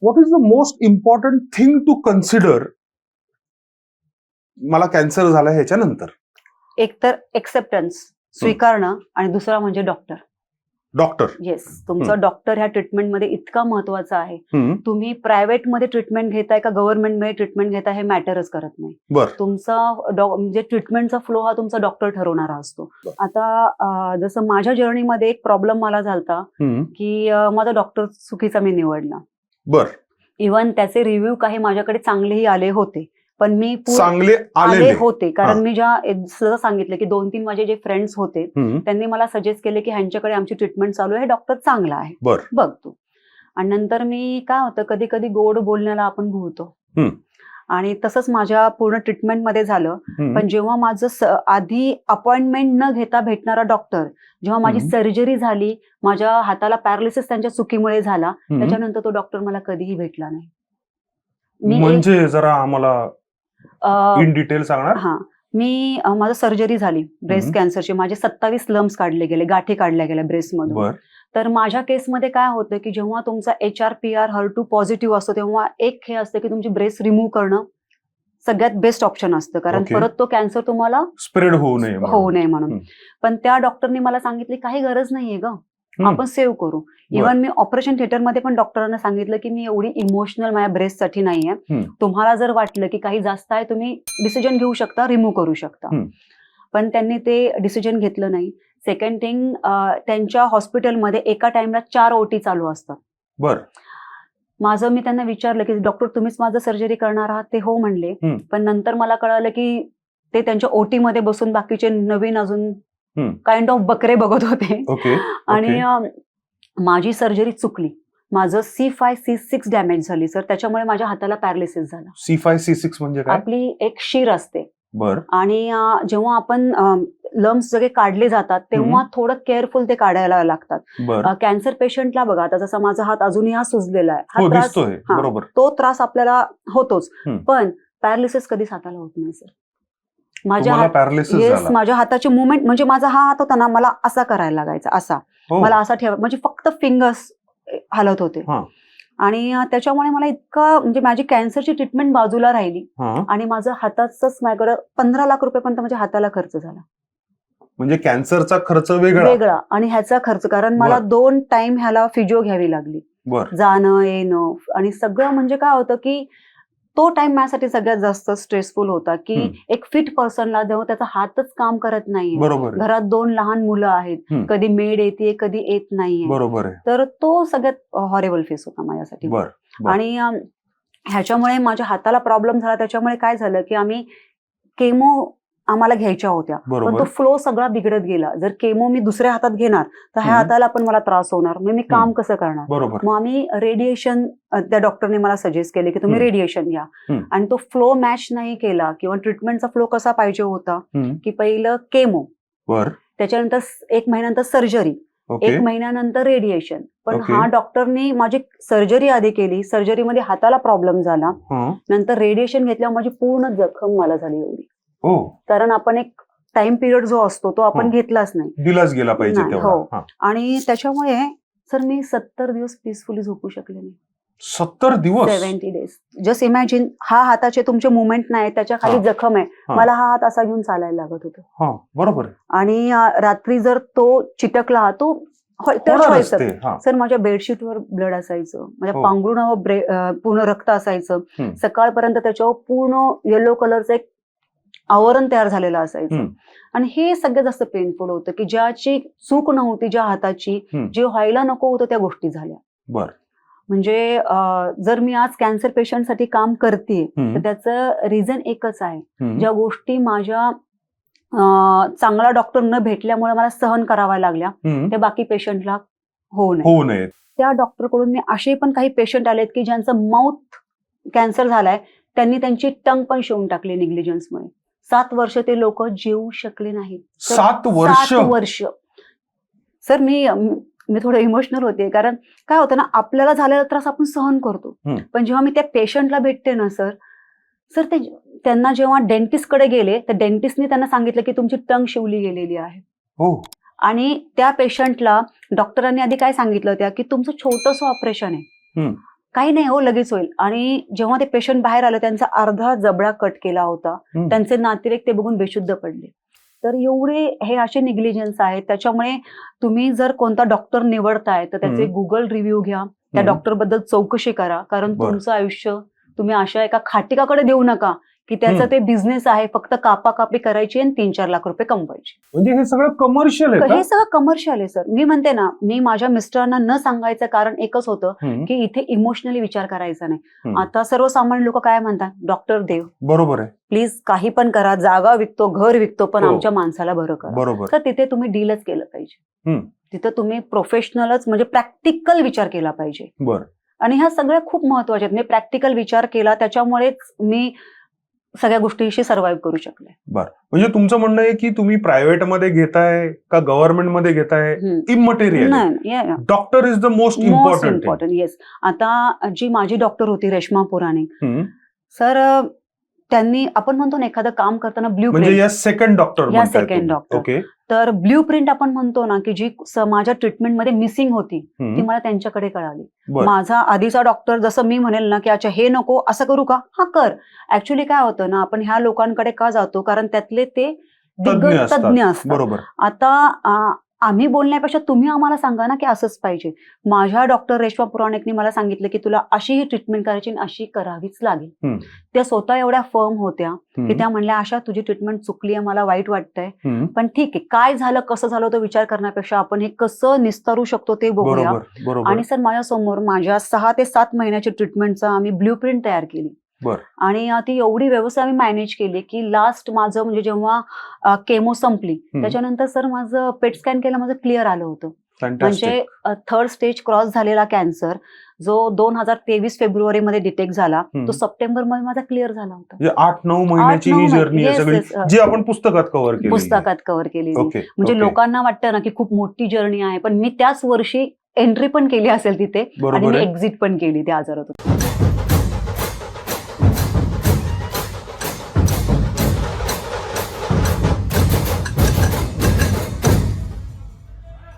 What is the most important thing to consider मला cancer झाला ह्याच्यानंतर? एक तर एक्सेप्टन्स, स्वीकारणं, आणि दुसरा म्हणजे डॉक्टर. डॉक्टर. येस, तुमचा डॉक्टर ह्या ट्रीटमेंटमध्ये इतका महत्वाचा आहे. तुम्ही प्रायव्हेटमध्ये ट्रीटमेंट घेताय का गव्हर्नमेंटमध्ये ट्रीटमेंट घेताय हे मॅटरच करत नाही. तुमचा म्हणजे ट्रीटमेंटचा फ्लो हा तुमचा डॉक्टर ठरवणारा असतो. आता जसं माझ्या जर्नीमध्ये एक प्रॉब्लेम मला झालता की माझा डॉक्टर चुकीचा मी निवडला. बर. इव्हन त्याचे रिव्ह्यू काही माझ्याकडे चांगलेही आले होते, पण मी चांगले आले होते कारण मी जसं सांगितलं की 2-3 माझे जे फ्रेंड्स होते त्यांनी मला सजेस्ट केले की ह्यांच्याकडे आमची ट्रीटमेंट चालू आहे, डॉक्टर चांगला आहे, बघ तू. आणि नंतर मी काय होतं, कधी कधी गोड बोलण्याला आपण भुलतो, आणि तसंच माझ्या पूर्ण ट्रीटमेंटमध्ये झालं. पण जेव्हा माझं आधी अपॉइंटमेंट न घेता भेटणारा डॉक्टर, जेव्हा माझी सर्जरी झाली, माझ्या हाताला पॅरालिसिस त्यांच्या चुकीमुळे झाला, त्याच्यानंतर तो डॉक्टर मला कधीही भेटला नाही. म्हणजे जरा आम्हाला इन डिटेल सांगणार? मी माझं सर्जरी झाली ब्रेस्ट कॅन्सरची. माझे 27 लम्स काढले गेले, गाठी काढल्या गेल्या ब्रेस्टमधून. तर माझ्या केसमध्ये काय होतं की जेव्हा तुमचा HR-PR HER2 पॉझिटिव्ह असतो, तेव्हा एक हे असतं की तुमची ब्रेस्ट रिमूव्ह करणं सगळ्यात बेस्ट ऑप्शन असतं, कारण परत तो कॅन्सर तुम्हाला स्प्रेड होऊ नये म्हणून. पण त्या डॉक्टरनी मला सांगितली काही गरज नाहीये ग, आपण सेव्ह करू. इव्हन मी ऑपरेशन थिएटरमध्ये पण डॉक्टरांना सांगितलं की मी एवढी इमोशनल माझ्या ब्रेस्टसाठी नाहीये, तुम्हाला जर वाटलं की काही जास्त आहे तुम्ही डिसिजन घेऊ शकता, रिमूव्ह करू शकता. पण त्यांनी ते डिसिजन घेतलं नाही. सेकंड थिंग, त्यांच्या हॉस्पिटलमध्ये एका टाइमला 4 OT चालू असतात. मी त्यांना विचारलं की डॉक्टर तुम्हीच माझं सर्जरी करणार आहात? ते हो म्हणले. पण नंतर मला कळालं की ते त्यांच्या OT मध्ये बसून बाकीचे नवीन अजून काइंड ऑफ बकरे बघत होते. आणि माझी सर्जरी चुकली. माझं C5-C6 डॅमेज झाली सर, त्याच्यामुळे माझ्या हाताला पॅरालिसिस झाला. C5-C6 म्हणजे काय? आपली एक शीर असते. आणि जेव्हा आपण लम्स सगळे काढले जातात तेव्हा थोडं केअरफुल ते काढायला लागतात. कॅन्सर पेशंटला बघा, आता जसा माझा हात अजूनही हा सुजलेला आहे, हा त्रास, तो त्रास आपल्याला होतोच, पण पॅरालिसिस कधीच हाताला होत नाही सर. माझ्या हाताची मुवमेंट म्हणजे माझा हा हात होता ना, मला असा करायला लागायचा, असा मला असा ठेवा, म्हणजे फक्त फिंगर्स हलत होते. आणि त्याच्यामुळे मला इतकं म्हणजे माझी कॅन्सरची ट्रीटमेंट बाजूला राहिली आणि माझं हाताचंच माझ्याकडे 15 लाख रुपयेपर्यंत माझ्या हाताला खर्च झाला. म्हणजे कॅन्सरचा खर्च वेगळा आणि ह्याचा खर्च, कारण मला 2 टाइम ह्याला फिजिओ घ्यावी लागली, जाणं येणं, आणि सगळं म्हणजे काय होतं की तो टाइम माझ्यासाठी सगळ्यात जास्त स्ट्रेसफुल होता की एक फिट पर्सनला जेव्हा त्याचा हातच काम करत नाहीये, घरात 2 लहान मुलं आहेत, कधी मेड येते कधी येत नाहीये, तर तो सगळ्यात हॉरेबल फेस होता माझ्यासाठी. आणि ह्याच्यामुळे माझ्या हाताला प्रॉब्लेम झाला. त्याच्यामुळे काय झालं की आम्ही केमो आम्हाला घ्यायच्या होत्या, पण तो फ्लो सगळा बिघडत गेला. जर केमो मी दुसऱ्या हातात घेणार तर ह्या हाताला पण मला त्रास होणार, मग मी काम कसं करणार. मग आम्ही रेडिएशन, त्या डॉक्टरने मला सजेस्ट केले की तुम्ही रेडिएशन घ्या. आणि तो फ्लो मॅच नाही केला, किंवा ट्रीटमेंटचा फ्लो कसा पाहिजे होता की पहिलं केमो, त्याच्यानंतर 1 महिन्यानंतर सर्जरी, 1 महिन्यानंतर रेडिएशन. पण हा डॉक्टरनी माझी सर्जरी आधी केली, सर्जरीमध्ये हाताला प्रॉब्लेम झाला, नंतर रेडिएशन घेतल्यावर माझी पूर्ण जखम मला झाली एवढी. कारण आपण एक टाइम पिरियड जो असतो तो आपण घेतलाच नाही, दिलाच गेला पाहिजे तेवढा. आणि त्याच्यामुळे सर मी 70 दिवस पीसफुली झोपू शकले नाही. 70 दिवस? 70 डेज. जस्ट इमॅजिन, हा हाताचे तुमचे मुवमेंट नाही, त्याच्या खाली जखम आहे, मला हा हात असा घेऊन चालायला लागत होतं. बरोबर. आणि रात्री जर तो चिटकला तो सर, माझ्या बेडशीटवर ब्लड असायचं, माझ्या पांघरुणावर पूर्ण रक्त असायचं, सकाळपर्यंत त्याच्यावर पूर्ण येलो कलरचं एक आवरण तयार झालेलं असायचं. आणि हे सगळ्यात जास्त पेनफुल होतं की ज्याची चूक नव्हती, ज्या हाताची, जे व्हायला नको होतं त्या गोष्टी झाल्या. म्हणजे जर मी आज कॅन्सर पेशंटसाठी काम करते तर त्याचं रिझन एकच आहे, ज्या गोष्टी माझ्या चांगला डॉक्टर न भेटल्यामुळे मला सहन कराव्या लागल्या त्या बाकी पेशंटला होऊ नये. त्या डॉक्टरकडून मी असे पण काही पेशंट आलेत की ज्यांचं माउथ कॅन्सर झालाय, त्यांनी त्यांची टंग पण शिवून टाकली निग्लिजन्समुळे. 7 वर्ष ते लोक जेवू शकले नाहीत. 7 वर्ष? सर मी थोडं इमोशनल होते, कारण काय होतं ना, आपल्याला झालेला त्रास आपण सहन करतो, पण जेव्हा मी त्या पेशंटला भेटते ना सर, ते त्यांना जेव्हा डेंटिस्ट कडे गेले तर डेंटिस्टने त्यांना सांगितलं की तुमची टंग शिवली गेलेली आहे. आणि त्या पेशंटला डॉक्टरांनी आधी काय सांगितलं होतं की तुमचं छोटंसं ऑपरेशन आहे, काही नाही हो, लगेच होईल. आणि जेव्हा ते पेशंट बाहेर आलं, त्यांचा अर्धा जबडा कट केला होता. त्यांचे नातेवाईक ते बघून बेशुद्ध पडले. तर एवढे हे असे निग्लिजन्स आहेत. त्याच्यामुळे तुम्ही जर कोणता डॉक्टर निवडताय तर त्याचे गुगल रिव्ह्यू घ्या, त्या डॉक्टर बद्दल चौकशी करा, कारण तुमचं आयुष्य तुम्ही अशा एका खाटिकाकडे देऊ नका की त्याचा ते बिझनेस आहे, फक्त कापाकापी करायची आणि 3-4 लाख रुपये कमवायचे. म्हणजे हे सगळं कमर्शियल आहे. हे सगळं कमर्शियल आहे सर. मी म्हणते ना, मी माझ्या मिस्टरांना न सांगायचं कारण एकच होतं की इथे इमोशनली विचार करायचा नाही. आता सर्वसामान्य लोक काय म्हणतात, डॉक्टर देव, बरोबर आहे, प्लीज काही पण करा, जागा विकतो, घर विकतो, पण आमच्या माणसाला बरं करा. बरोबर. तर तिथे तुम्ही डीलच केलं पाहिजे. तिथं तुम्ही प्रोफेशनलच म्हणजे प्रॅक्टिकल विचार केला पाहिजे. बरं. आणि ह्या सगळ्या खूप महत्वाच्या आहेत. मी प्रॅक्टिकल विचार केला, त्याच्यामुळेच मी सगळ्या गोष्टीशी सर्व्हाइव्ह करू शकले. बरं. म्हणजे तुमचं म्हणणं आहे की तुम्ही प्रायव्हेट मध्ये घेताय का गव्हर्नमेंट मध्ये घेताय, इमटेरियल नाही, doctor is the most important. Yes. आता जी माझी डॉक्टर होती रेश्मा पुराणिक सर, त्यांनी आपण म्हणतो ना एखादं काम करताना ब्ल्यूप्रिंट, म्हणजे या सेकंड डॉक्टर. ओके. तर ब्ल्यूप्रिंट आपण म्हणतो ना की जी माझ्या ट्रीटमेंटमध्ये मिसिंग होती ती मला त्यांच्याकडे कळाली. माझा आधीचा डॉक्टर जसं मी म्हणेल ना की अच्छा हे नको, असं करू का, हा कर. ऍक्च्युली काय होतं ना, आपण ह्या लोकांकडे का जातो, कारण त्यातले ते तज्ञ असतात. बरोबर. आता आम्ही बोलण्यापेक्षा तुम्ही आम्हाला सांगा ना की असंच पाहिजे. माझ्या डॉक्टर रेश्मा पुराणिकनी मला सांगितलं की तुला अशी ही ट्रीटमेंट करायची आणि अशी करावीच लागेल. त्या स्वतः एवढ्या फर्म होत्या की त्या म्हणल्या, आशा तुझी ट्रीटमेंट चुकली आहे, मला वाईट वाटतंय, पण ठीक आहे, काय झालं कसं झालं तो विचार करण्यापेक्षा आपण हे कसं निस्तारू शकतो ते बघूया. आणि सर माझ्यासमोर माझ्या 6 ते 7 महिन्याची ट्रीटमेंटचा आम्ही ब्ल्यूप्रिंट तयार केली. आणि ती एवढी व्यवस्थित आम्ही मॅनेज केली की लास्ट माझं म्हणजे जेव्हा केमो संपली त्याच्यानंतर सर माझं पेट स्कॅन केलं, माझं क्लिअर आलं होतं. म्हणजे 3rd स्टेज क्रॉस झालेला कॅन्सर जो 2023 फेब्रुवारीमध्ये डिटेक्ट झाला, तो सप्टेंबर मध्ये माझा क्लिअर झाला होता. 8-9 महिन्याची ही जर्नी आहे सगळी, जी आपण पुस्तकात कव्हर केली. म्हणजे लोकांना वाटतं ना की खूप मोठी जर्नी आहे, पण मी त्याच वर्षी एंट्री पण केली असेल तिथे आणि मी एक्झिट पण केली त्या आजारातून.